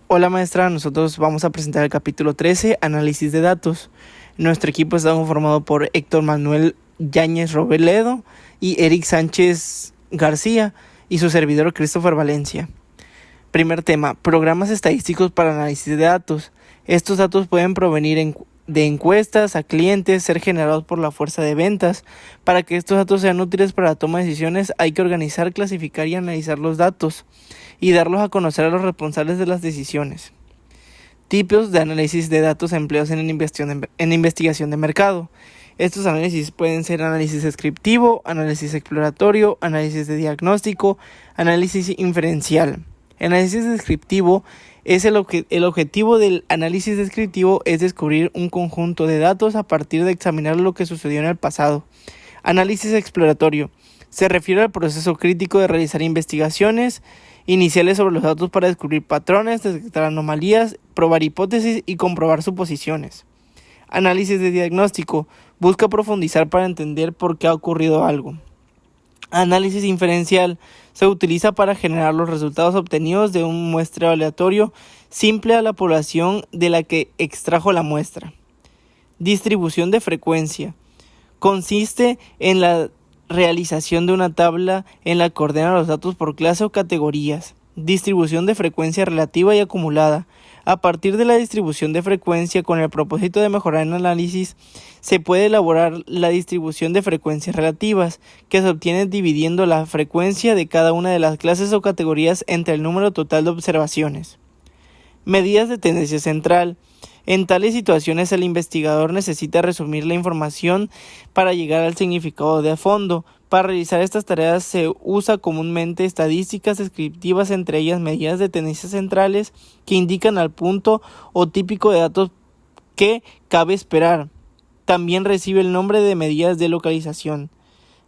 Hola maestra, nosotros vamos a presentar el capítulo 13, análisis de datos. Nuestro equipo está conformado por Héctor Manuel Yáñez Robledo y Eric Sánchez García y su servidor Christopher Valencia. Primer tema, programas estadísticos para análisis de datos. Estos datos pueden provenir de encuestas a clientes, ser generados por la fuerza de ventas. Para que estos datos sean útiles para la toma de decisiones, hay que organizar, clasificar y analizar los datos y darlos a conocer a los responsables de las decisiones. Tipos de análisis de datos empleados en investigación de mercado. Estos análisis pueden ser análisis descriptivo, análisis exploratorio, análisis de diagnóstico, análisis inferencial. El análisis descriptivo es el objetivo del análisis descriptivo es descubrir un conjunto de datos a partir de examinar lo que sucedió en el pasado. Análisis exploratorio se refiere al proceso crítico de realizar investigaciones iniciales sobre los datos para descubrir patrones, detectar anomalías, probar hipótesis y comprobar suposiciones. Análisis de diagnóstico busca profundizar para entender por qué ha ocurrido algo. Análisis inferencial se utiliza para generar los resultados obtenidos de un muestreo aleatorio simple a la población de la que extrajo la muestra. Distribución de frecuencia consiste en la realización de una tabla en la que ordena los datos por clase o categorías. Distribución de frecuencia relativa y acumulada. A partir de la distribución de frecuencia con el propósito de mejorar el análisis, se puede elaborar la distribución de frecuencias relativas, que se obtiene dividiendo la frecuencia de cada una de las clases o categorías entre el número total de observaciones. Medidas de tendencia central. En tales situaciones el investigador necesita resumir la información para llegar al significado de fondo. Para realizar estas tareas se usa comúnmente estadísticas descriptivas, entre ellas medidas de tendencias centrales que indican al punto o típico de datos que cabe esperar. También recibe el nombre de medidas de localización.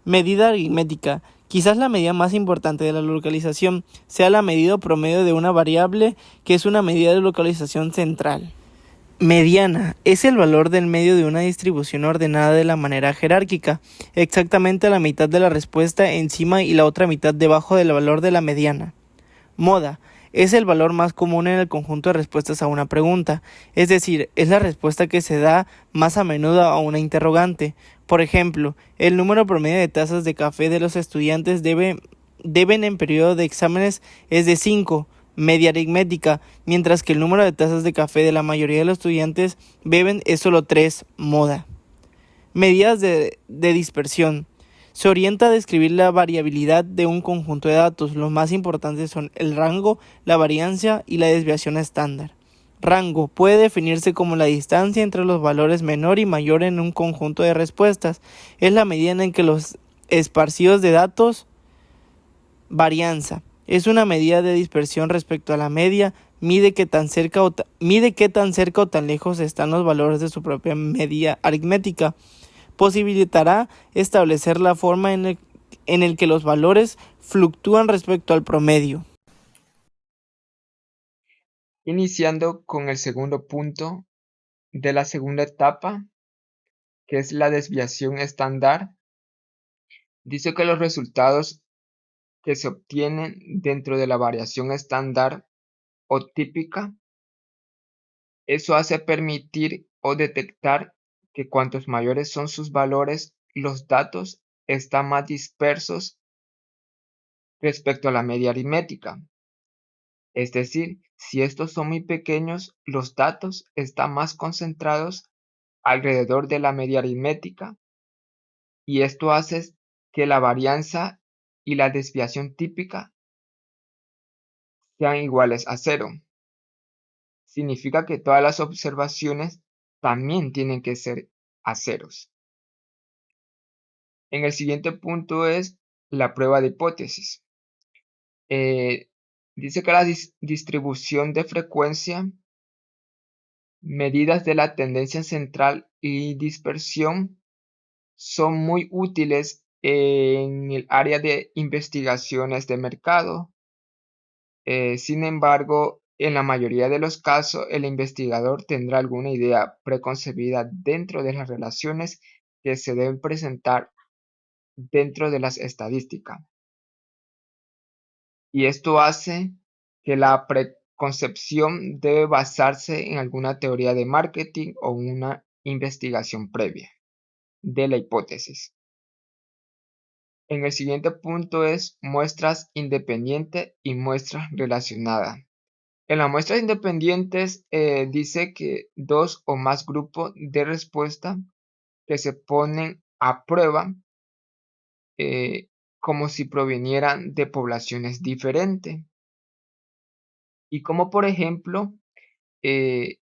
Medida aritmética. Quizás la medida más importante de la localización sea la medida promedio de una variable, que es una medida de localización central. Mediana es el valor del medio de una distribución ordenada de la manera jerárquica, exactamente a la mitad de la respuesta encima y la otra mitad debajo del valor de la mediana. Moda es el valor más común en el conjunto de respuestas a una pregunta, es decir, es la respuesta que se da más a menudo a una interrogante. Por ejemplo, el número promedio de tazas de café de los estudiantes deben en periodo de exámenes es de 5, media aritmética, mientras que el número de tazas de café de la mayoría de los estudiantes beben es solo 3, moda. Medidas de dispersión. Se orienta a describir la variabilidad de un conjunto de datos. Los más importantes son el rango, la varianza y la desviación estándar. Rango puede definirse como la distancia entre los valores menor y mayor en un conjunto de respuestas. Es la medida en que los esparcidos de datos. Varianza es una medida de dispersión respecto a la media. Mide qué tan cerca o tan lejos están los valores de su propia media aritmética. Posibilitará establecer la forma en el que los valores fluctúan respecto al promedio. Iniciando con el segundo punto de la segunda etapa, que es la desviación estándar, dice que los resultados que se obtienen dentro de la variación estándar o típica, eso hace permitir o detectar que cuantos mayores son sus valores, los datos están más dispersos respecto a la media aritmética. Es decir, si estos son muy pequeños, los datos están más concentrados alrededor de la media aritmética, y esto hace que la varianza y la desviación típica sean iguales a cero. Significa que todas las observaciones también tienen que ser a ceros. En el siguiente punto es la prueba de hipótesis. Eh, Dice que la distribución de frecuencia, medidas de la tendencia central y dispersión son muy útiles en el área de investigaciones de mercado. Sin embargo, en la mayoría de los casos, el investigador tendrá alguna idea preconcebida dentro de las relaciones que se deben presentar dentro de las estadísticas. Y esto hace que la concepción debe basarse en alguna teoría de marketing o una investigación previa de la hipótesis. En el siguiente punto es muestras independiente y muestras relacionadas. En las muestras independientes dice que dos o más grupos de respuesta que se ponen a prueba eh, como si provinieran de poblaciones diferentes. Y como por ejemplo, eh,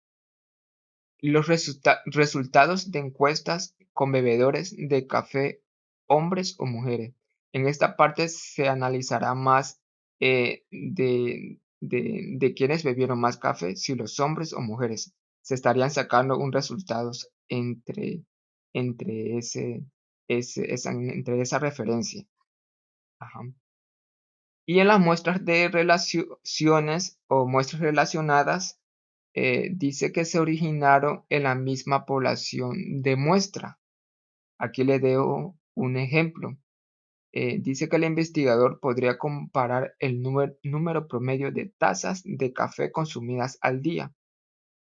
los resultados de encuestas con bebedores de café, hombres o mujeres. En esta parte se analizará más de quiénes bebieron más café, si los hombres o mujeres. Se estarían sacando un resultados entre entre esa referencia. Ajá. Y en las muestras de relaciones o muestras relacionadas, dice que se originaron en la misma población de muestra. Aquí le doy un ejemplo. Dice que el investigador podría comparar el número promedio de tazas de café consumidas al día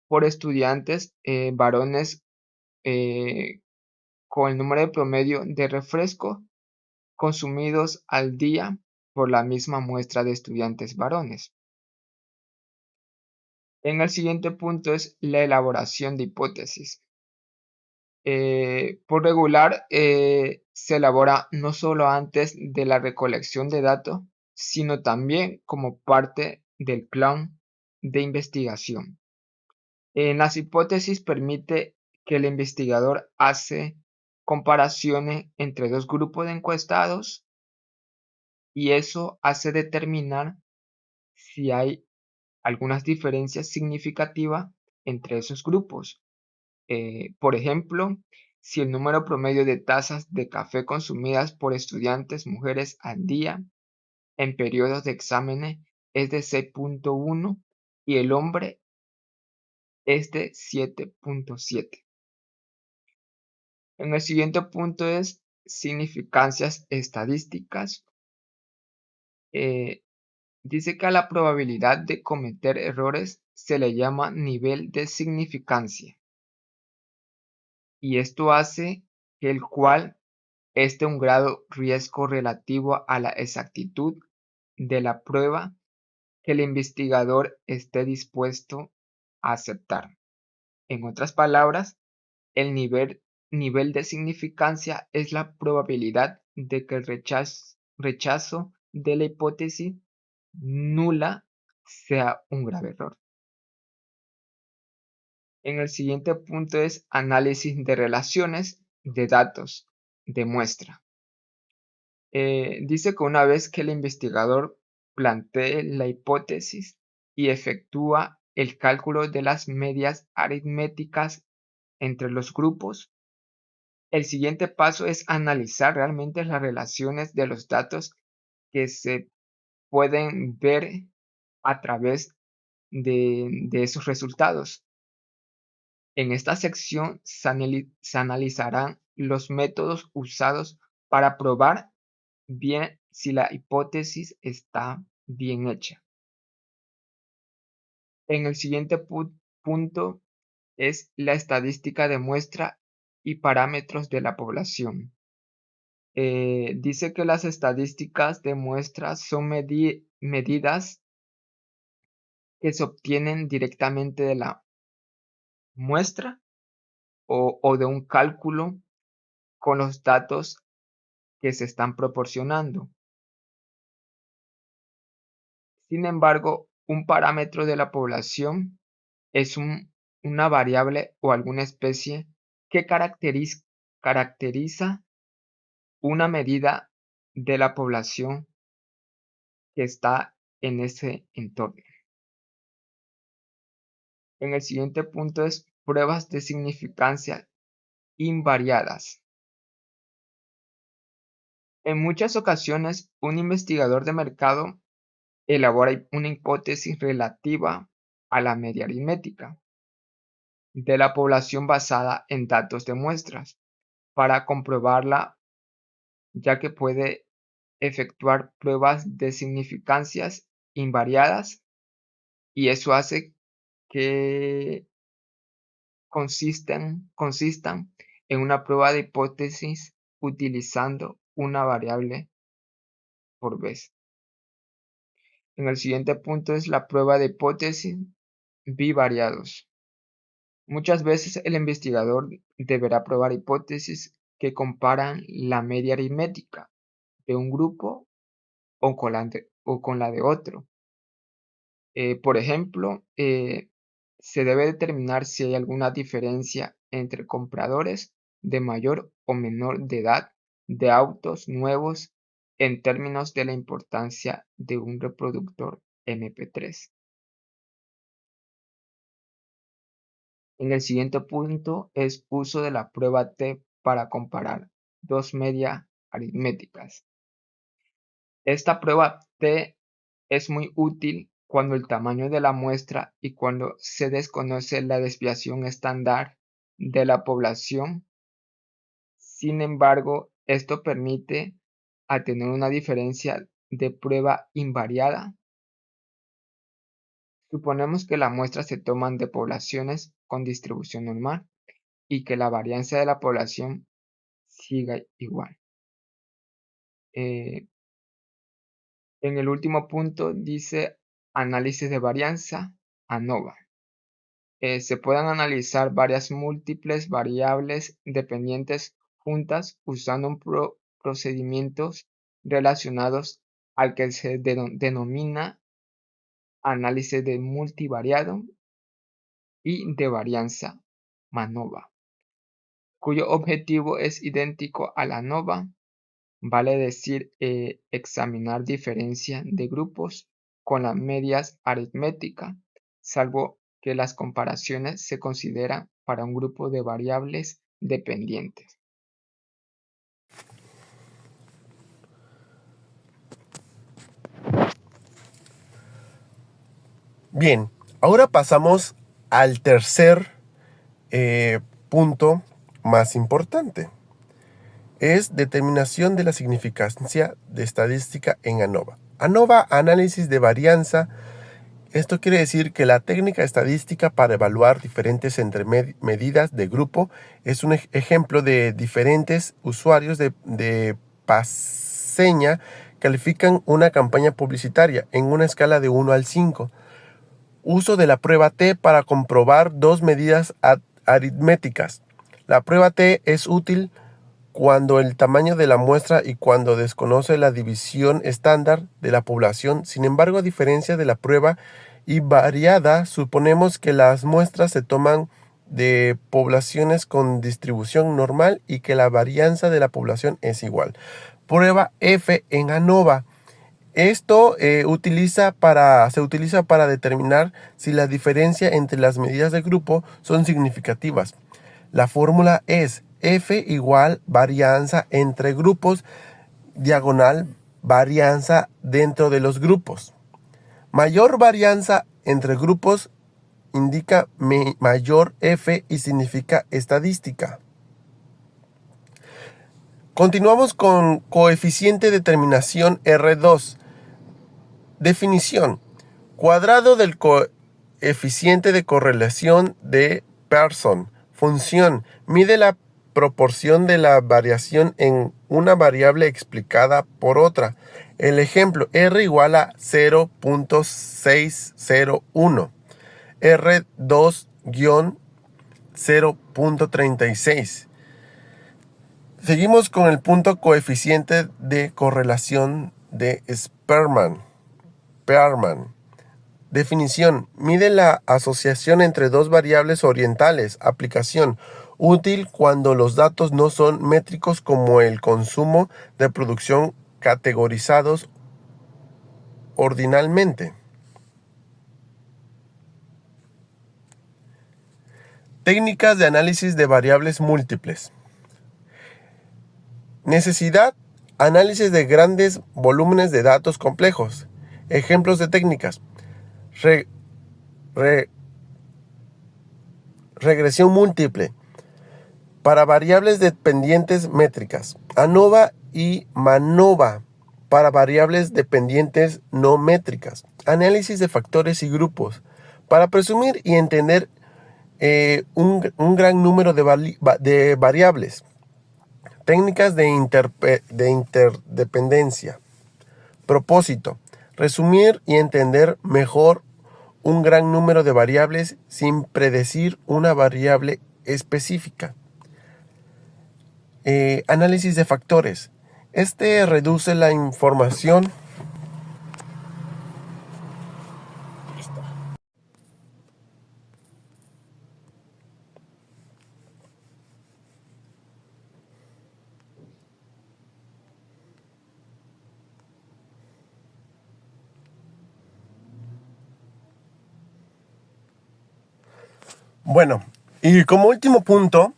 por estudiantes varones con el número promedio de refresco consumidos al día por la misma muestra de estudiantes varones. En el siguiente punto es la elaboración de hipótesis. Por regular, se elabora no solo antes de la recolección de datos, sino también como parte del plan de investigación. En las hipótesis permite que el investigador hace comparaciones entre dos grupos de encuestados y eso hace determinar si hay algunas diferencias significativas entre esos grupos. Por ejemplo, si el número promedio de tazas de café consumidas por estudiantes mujeres al día en periodos de exámenes es de 6.1 y el hombre es de 7.7. En el siguiente punto es significancias estadísticas. Eh, Dice que a la probabilidad de cometer errores se le llama nivel de significancia y esto hace que el cual esté un grado riesgo relativo a la exactitud de la prueba que el investigador esté dispuesto a aceptar. En otras palabras, el nivel de significancia es la probabilidad de que el rechazo de la hipótesis nula sea un grave error. En el siguiente punto es análisis de relaciones de datos de muestra. Dice que una vez que el investigador plantee la hipótesis y efectúa el cálculo de las medias aritméticas entre los grupos, el siguiente paso es analizar realmente las relaciones de los datos que se pueden ver a través de esos resultados. En esta sección se analizarán los métodos usados para probar bien si la hipótesis está bien hecha. En el siguiente punto es la estadística de muestra y parámetros de la población. Dice que las estadísticas de muestras son medidas que se obtienen directamente de la muestra o de un cálculo con los datos que se están proporcionando. Sin embargo, un parámetro de la población es una variable o alguna especie que caracteriza una medida de la población que está en ese entorno. En el siguiente punto es pruebas de significancia invariadas. En muchas ocasiones, un investigador de mercado elabora una hipótesis relativa a la media aritmética de la población basada en datos de muestras para comprobarla, ya que puede efectuar pruebas de significancias invariadas y eso hace que consistan en una prueba de hipótesis utilizando una variable por vez. En el siguiente punto es la prueba de hipótesis bivariados. Muchas veces el investigador deberá probar hipótesis que comparan la media aritmética de un grupo o con la de otro. Por ejemplo, se debe determinar si hay alguna diferencia entre compradores de mayor o menor de edad de autos nuevos en términos de la importancia de un reproductor MP3. En el siguiente punto es uso de la prueba T para comparar dos medias aritméticas. Esta prueba T es muy útil cuando el tamaño de la muestra y cuando se desconoce la desviación estándar de la población. Sin embargo, esto permite a tener una diferencia de prueba invariada. Suponemos que las muestras se toman de poblaciones con distribución normal y que la varianza de la población siga igual. En el último punto dice análisis de varianza ANOVA. Se pueden analizar varias múltiples variables dependientes juntas usando procedimientos relacionados al que se denomina análisis de multivariado y de varianza MANOVA, cuyo objetivo es idéntico a la ANOVA, vale decir examinar diferencia de grupos con las medias aritméticas, salvo que las comparaciones se consideran para un grupo de variables dependientes. Bien, ahora pasamos al tercer punto más importante. Es determinación de la significancia de estadística en ANOVA. ANOVA, análisis de varianza. Esto quiere decir que la técnica estadística para evaluar diferentes medidas de grupo es un ejemplo de diferentes usuarios de Paseña califican una campaña publicitaria en una escala de 1 al 5. Uso de la prueba T para comprobar dos medidas aritméticas. La prueba T es útil cuando el tamaño de la muestra y cuando desconoce la división estándar de la población. Sin embargo, a diferencia de la prueba invariada, suponemos que las muestras se toman de poblaciones con distribución normal y que la varianza de la población es igual. Prueba F en ANOVA. Esto se utiliza para determinar si la diferencia entre las medidas de grupo son significativas. La fórmula es F igual varianza entre grupos diagonal varianza dentro de los grupos. Mayor varianza entre grupos indica mayor F y significa estadística. Continuamos con coeficiente de determinación R2. Definición. Cuadrado del coeficiente de correlación de Pearson. Función. Mide la proporción de la variación en una variable explicada por otra. El ejemplo, R igual a 0.601. R2-0.36. Seguimos con el punto coeficiente de correlación de Spearman. Definición. Mide la asociación entre dos variables orientales. Aplicación. Útil cuando los datos no son métricos como el consumo de producción categorizados ordinalmente. Técnicas de análisis de variables múltiples. Necesidad. Análisis de grandes volúmenes de datos complejos. Ejemplos de técnicas. Regresión múltiple. Para variables dependientes métricas. ANOVA y MANOVA. Para variables dependientes no métricas. Análisis de factores y grupos. Para presumir y entender un gran número de variables. Técnicas de interdependencia. Propósito: resumir y entender mejor un gran número de variables sin predecir una variable específica. Análisis de factores. Este reduce la información Bueno, y como último punto,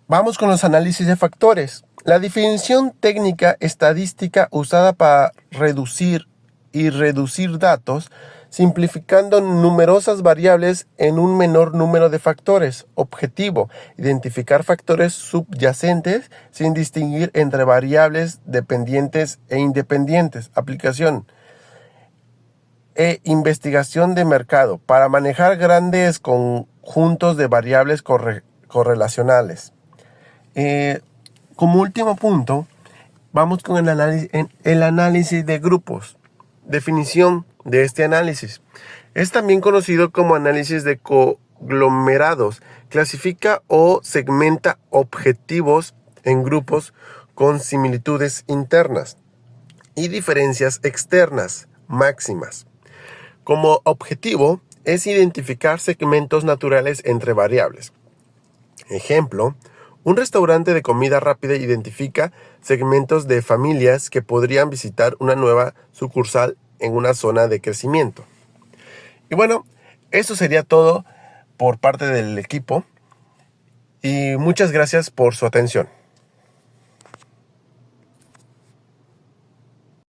vamos con los análisis de factores. La definición técnica estadística usada para reducir datos, simplificando numerosas variables en un menor número de factores. Objetivo: identificar factores subyacentes sin distinguir entre variables dependientes e independientes. Aplicación: investigación de mercado para manejar grandes conjuntos de variables correlacionales. Como último punto, vamos con el análisis de grupos. Definición de este análisis: es también conocido como análisis de conglomerados. Clasifica o segmenta objetivos en grupos con similitudes internas y diferencias externas máximas. Como objetivo es identificar segmentos naturales entre variables. Ejemplo: un restaurante de comida rápida identifica segmentos de familias que podrían visitar una nueva sucursal en una zona de crecimiento. Y bueno, eso sería todo por parte del equipo y muchas gracias por su atención.